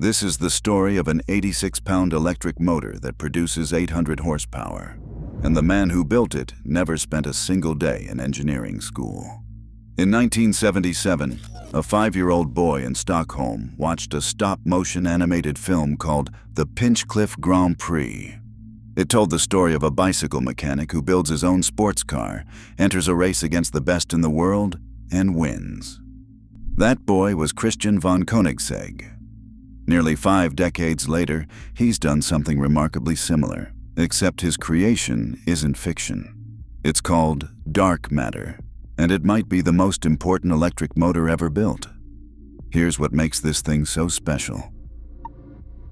This is the story of an 86-pound electric motor that produces 800 horsepower, and the man who built it never spent a single day in engineering school. In 1977, a 5-year-old boy in Stockholm watched a stop-motion animated film called The Pinchcliffe Grand Prix. It told the story of a bicycle mechanic who builds his own sports car, enters a race against the best in the world, and wins. That boy was Christian von Koenigsegg. Nearly 5 decades later, he's done something remarkably similar, except his creation isn't fiction. It's called dark matter, and it might be the most important electric motor ever built. Here's what makes this thing so special.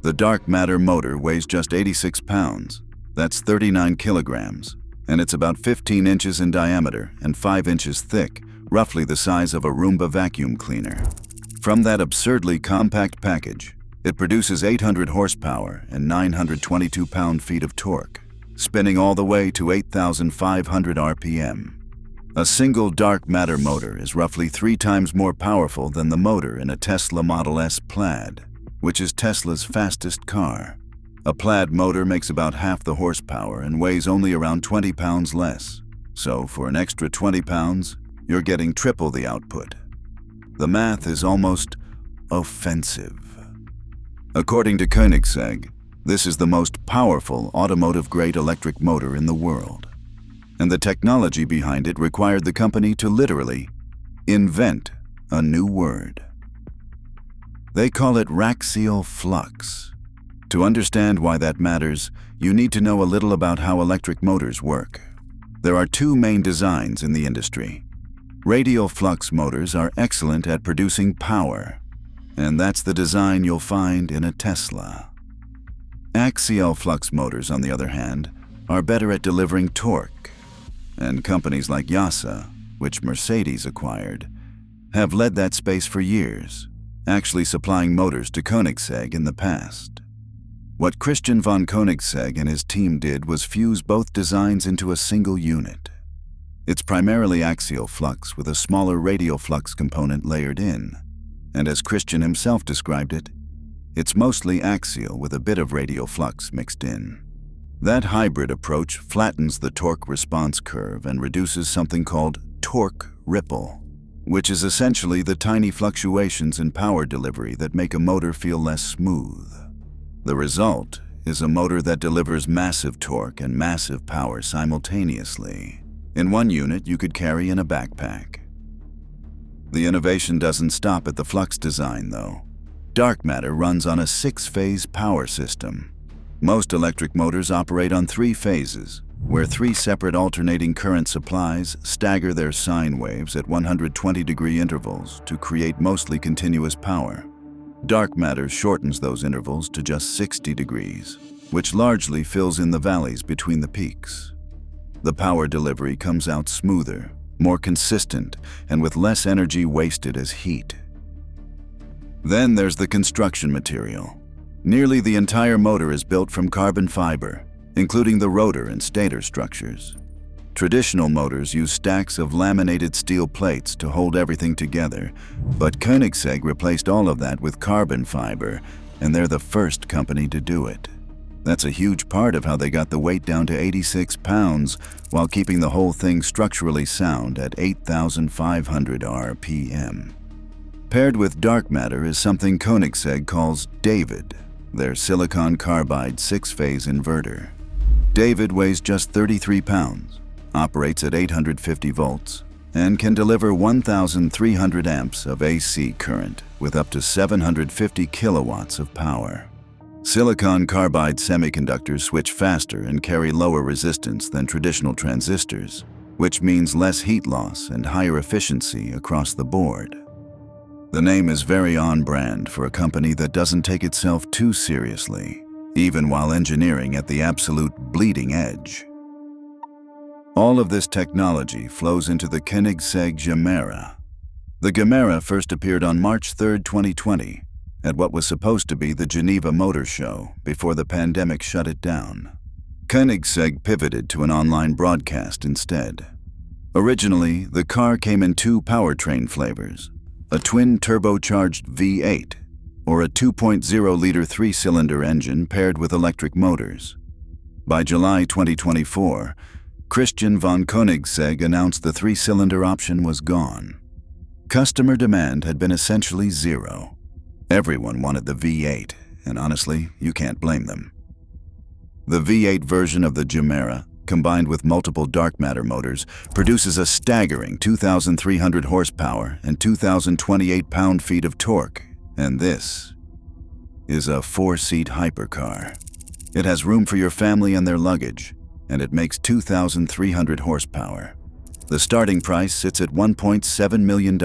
The dark matter motor weighs just 86 pounds. That's 39 kilograms, and it's about 15 inches in diameter and 5 inches thick, roughly the size of a Roomba vacuum cleaner. From that absurdly compact package, it produces 800 horsepower and 922 pound-feet of torque, spinning all the way to 8,500 RPM. A single dark matter motor is roughly 3 times more powerful than the motor in a Tesla Model S Plaid, which is Tesla's fastest car. A Plaid motor makes about half the horsepower and weighs only around 20 pounds less. So for an extra 20 pounds, you're getting triple the output. The math is almost offensive. According to Koenigsegg, this is the most powerful automotive-grade electric motor in the world. And the technology behind it required the company to literally invent a new word. They call it Raxial flux. To understand why that matters, you need to know a little about how electric motors work. There are 2 main designs in the industry. Radial flux motors are excellent at producing power, and that's the design you'll find in a Tesla. Axial flux motors, on the other hand, are better at delivering torque, and companies like Yasa, which Mercedes acquired, have led that space for years, actually supplying motors to Koenigsegg in the past. What Christian von Koenigsegg and his team did was fuse both designs into a single unit. It's primarily axial flux with a smaller radial flux component layered in, and as Christian himself described it, it's mostly axial with a bit of radial flux mixed in. That hybrid approach flattens the torque response curve and reduces something called torque ripple, which is essentially the tiny fluctuations in power delivery that make a motor feel less smooth. The result is a motor that delivers massive torque and massive power simultaneously. In one unit, you could carry in a backpack. The innovation doesn't stop at the flux design, though. Dark matter runs on a 6-phase power system. Most electric motors operate on 3 phases, where 3 separate alternating current supplies stagger their sine waves at 120-degree intervals to create mostly continuous power. Dark matter shortens those intervals to just 60 degrees, which largely fills in the valleys between the peaks. The power delivery comes out smoother, more consistent, and with less energy wasted as heat. Then there's the construction material. Nearly the entire motor is built from carbon fiber, including the rotor and stator structures. Traditional motors use stacks of laminated steel plates to hold everything together, but Koenigsegg replaced all of that with carbon fiber, and they're the first company to do it. That's a huge part of how they got the weight down to 86 pounds while keeping the whole thing structurally sound at 8,500 RPM. Paired with dark matter is something Koenigsegg calls David, their silicon carbide 6-phase inverter. David weighs just 33 pounds, operates at 850 volts, and can deliver 1,300 amps of AC current with up to 750 kilowatts of power. Silicon carbide semiconductors switch faster and carry lower resistance than traditional transistors, which means less heat loss and higher efficiency across the board. The name is very on-brand for a company that doesn't take itself too seriously, even while engineering at the absolute bleeding edge. All of this technology flows into the Koenigsegg Gemera. The Gemera first appeared on March 3, 2020, at what was supposed to be the Geneva Motor Show before the pandemic shut it down. Koenigsegg pivoted to an online broadcast instead. Originally, the car came in 2 powertrain flavors, a twin turbocharged V8, or a 2.0-liter three-cylinder engine paired with electric motors. By July 2024, Christian von Koenigsegg announced the three-cylinder option was gone. Customer demand had been essentially zero. Everyone wanted the V8, and honestly, you can't blame them. The V8 version of the Gemera, combined with multiple dark matter motors, produces a staggering 2,300 horsepower and 2,028 pound-feet of torque, and this is a four-seat hypercar. It has room for your family and their luggage, and it makes 2,300 horsepower. The starting price sits at $1.7 million,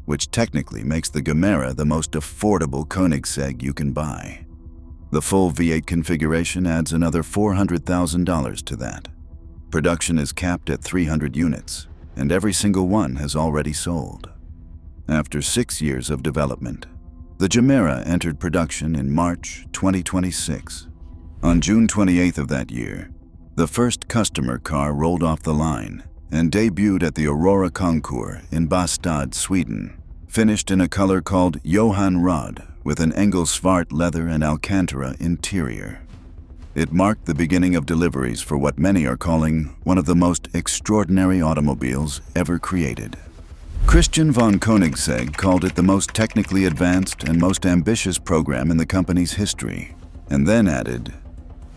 which technically makes the Gemera the most affordable Koenigsegg you can buy. The full V8 configuration adds another $400,000 to that. Production is capped at 300 units, and every single one has already sold. After 6 years of development, the Gemera entered production in March 2026. On June 28th of that year, the first customer car rolled off the line and debuted at the Aurora Concours in Bastad, Sweden, finished in a color called Johan Rod with an Engelsvart leather and Alcantara interior. It marked the beginning of deliveries for what many are calling one of the most extraordinary automobiles ever created. Christian von Koenigsegg called it the most technically advanced and most ambitious program in the company's history, and then added,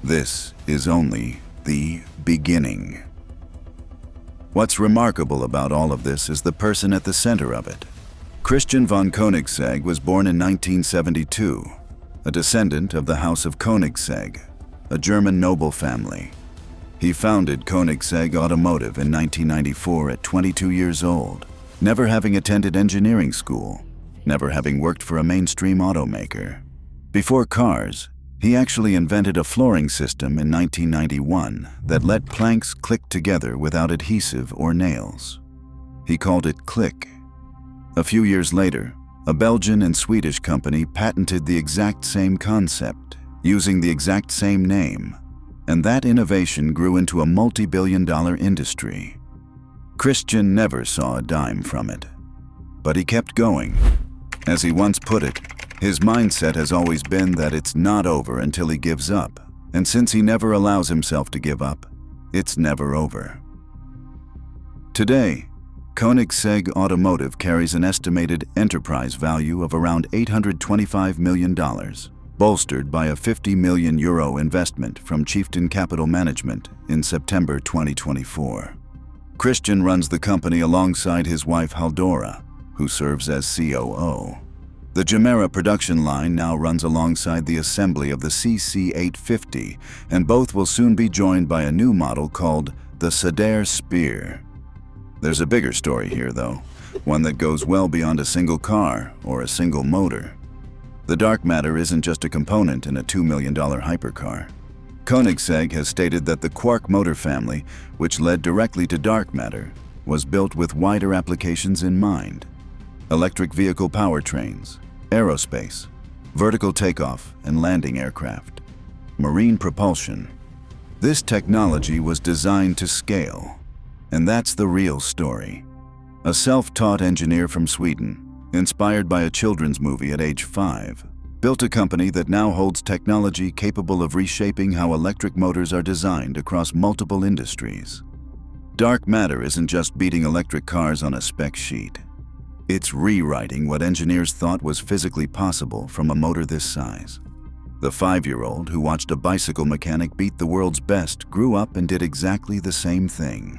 "This is only the beginning." What's remarkable about all of this is the person at the center of it. Christian von Koenigsegg was born in 1972, a descendant of the House of Koenigsegg, a German noble family. He founded Koenigsegg Automotive in 1994 at 22 years old, never having attended engineering school, never having worked for a mainstream automaker. Before cars, he actually invented a flooring system in 1991 that let planks click together without adhesive or nails. He called it Click. A few years later, a Belgian and Swedish company patented the exact same concept, using the exact same name, and that innovation grew into a multi-billion-dollar industry. Christian never saw a dime from it, but he kept going. As he once put it, his mindset has always been that it's not over until he gives up, and since he never allows himself to give up, it's never over. Today, Koenigsegg Automotive carries an estimated enterprise value of around $825 million, bolstered by a €50 million investment from Chieftain Capital Management in September 2024. Christian runs the company alongside his wife Haldora, who serves as COO. The Gemera production line now runs alongside the assembly of the CC850, and both will soon be joined by a new model called the Sedair Spear. There's a bigger story here, though, one that goes well beyond a single car or a single motor. The dark matter isn't just a component in a $2 million hypercar. Koenigsegg has stated that the quark motor family, which led directly to dark matter, was built with wider applications in mind: electric vehicle powertrains, aerospace, vertical takeoff and landing aircraft, marine propulsion. This technology was designed to scale. And that's the real story. A self-taught engineer from Sweden, inspired by a children's movie at age 5, built a company that now holds technology capable of reshaping how electric motors are designed across multiple industries. Dark matter isn't just beating electric cars on a spec sheet. It's rewriting what engineers thought was physically possible from a motor this size. The 5-year-old who watched a bicycle mechanic beat the world's best grew up and did exactly the same thing.